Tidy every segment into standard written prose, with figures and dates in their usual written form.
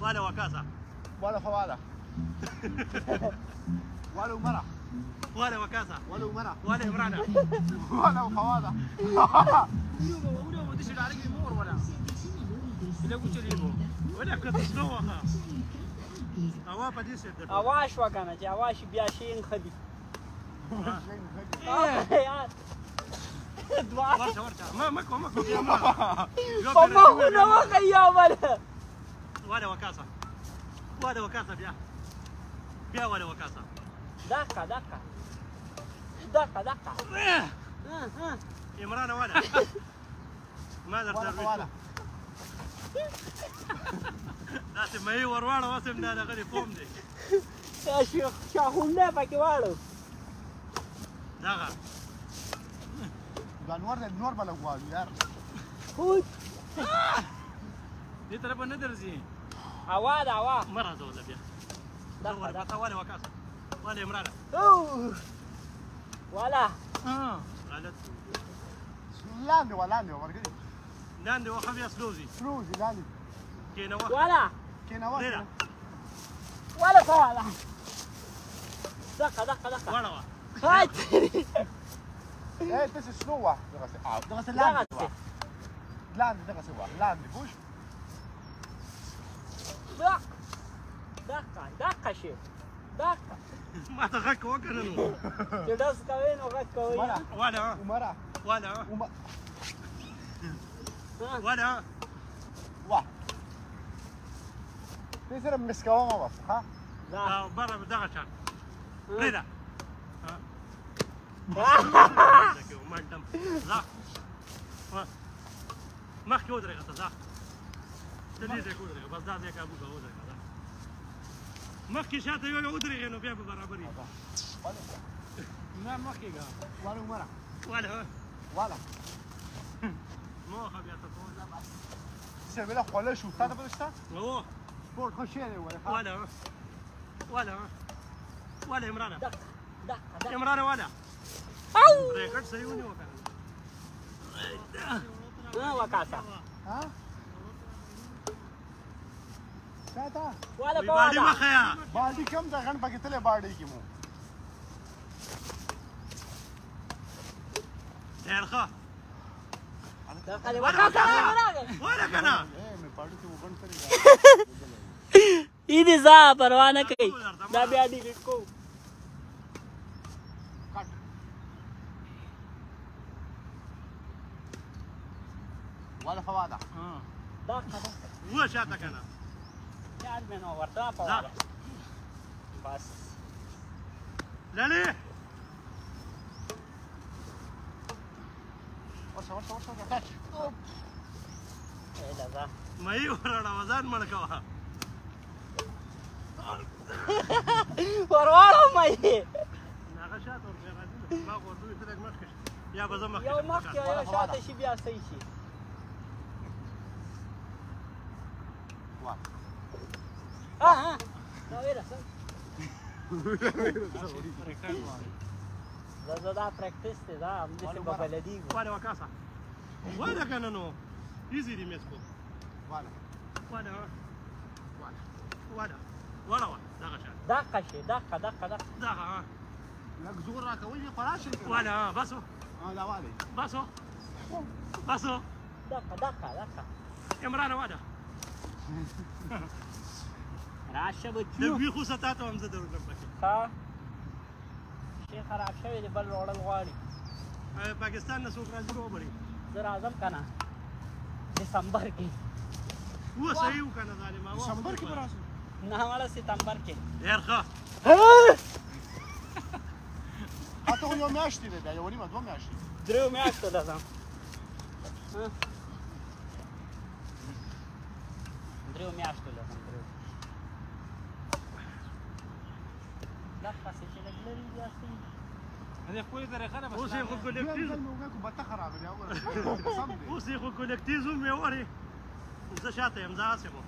ولا وكاسة ولا فوالة ولا ومرة ولا وكاسة ولا ومرة ولا إمرانة ولا فوالة ولو ما تشيل عليك المور ولا قلت لي ولا كنت سنوها هوا بدي سيد اواش وکنه چې اواش بیا شین خدي دوا ورجع ماكو فما هنا وخيا ولا وكاسة ولا وكاسة بيا ولا وكاسة دقة إمران ولا ماذا فوالة لازم ما هي وروانا واسم لا غني فوم دي يا شيخ شاخونه پکې واړو دغه دا نور بل غواړو یار خود دې طرف نه درځي اوا مره زول بیا دقة ولا وكاسة ولا إمران ولا غلط لاندې ورګري لاندې وخفي سلوزي فروزي لاندې كينا ولا كينا ولا فوالا دقة ولا هات ايه تسي شنو دغسي لاندې دغسي لاندې بوش دقة شي دقة ما تغك وكننو جداس كوين وغت كوين ولا ومرة ولا واه تيسر مسكوه بس ها لا برا بدغ شان ريدا ما دم لا ما كودري غتا لا تدي كودري بس دا زي كابو كودري مخکې شاته یو ودرېږې نو بیا به برابرې نه مخکې ګه ولا ومرة ولا موخه بیا ته سيبي خوله شو تا ته شته هو سپورت خو شي دی ولا عمرانه دقة عمرانه ولا او ريكورد صحیح ونیو کنه وكاسة ها شاته ولا باډي فوالا مخیا باډي کم د غن پکې تله باډي کې مو ډېر ښه ولا کنه اے مې باډي کې وګن کړی ای دې ځا پروا نه کوي دا بیا ډیلیټ کو کټ ولا فوالا دقة هو شاته کنه یاد مې نو ورته فوالا بس لالي ورشه ټاچ اې لزا ما یې ورړه وزن مړ کوه ورواړو مې هغه شاته ورغلی ما ورته ته مخکې یا به زه مخکې یو مخکې یو شاته شي بیا صحیح شي ها دا ویره دا پریکټیس دی دا همداسې به بلدېږو ولا وكاسة ولا كان نو ايزي دي ميسكو ولا ولا دغه شان دقة شي دقة دغه لك زور راكوي خلاص ولا بسو لا والي بسو دقة عمران ولا راشه به د وی خو ستاته هم زه درولم پکې ها شي خراب شوی دی بل وړل غواړي پاکستان نه څوک راځي وبري زه راځم که نه دسمبر کې هو صحیح وکنه ظالم دسمبر کې براسه ناوړه ستمبر کې ډېر ښه اته یو میاشتې دی دا یو نیمه دوه میاشتې درېو میاشتو ته ځم درېو میاشتو ته ځم دقسې چې لږ لرې بیا صحیح هذه خپل طریقه نه اوس یې خو کولکټیز بته خراب دی اوس اوس یې خو کولکټیز مې وره زه شاته یم زه هسې مو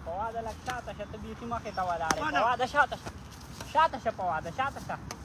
فواده لږ شاته شه ته بیخي مخې ته ولاړې فواده شاته شه شاته شه فواده شاته شه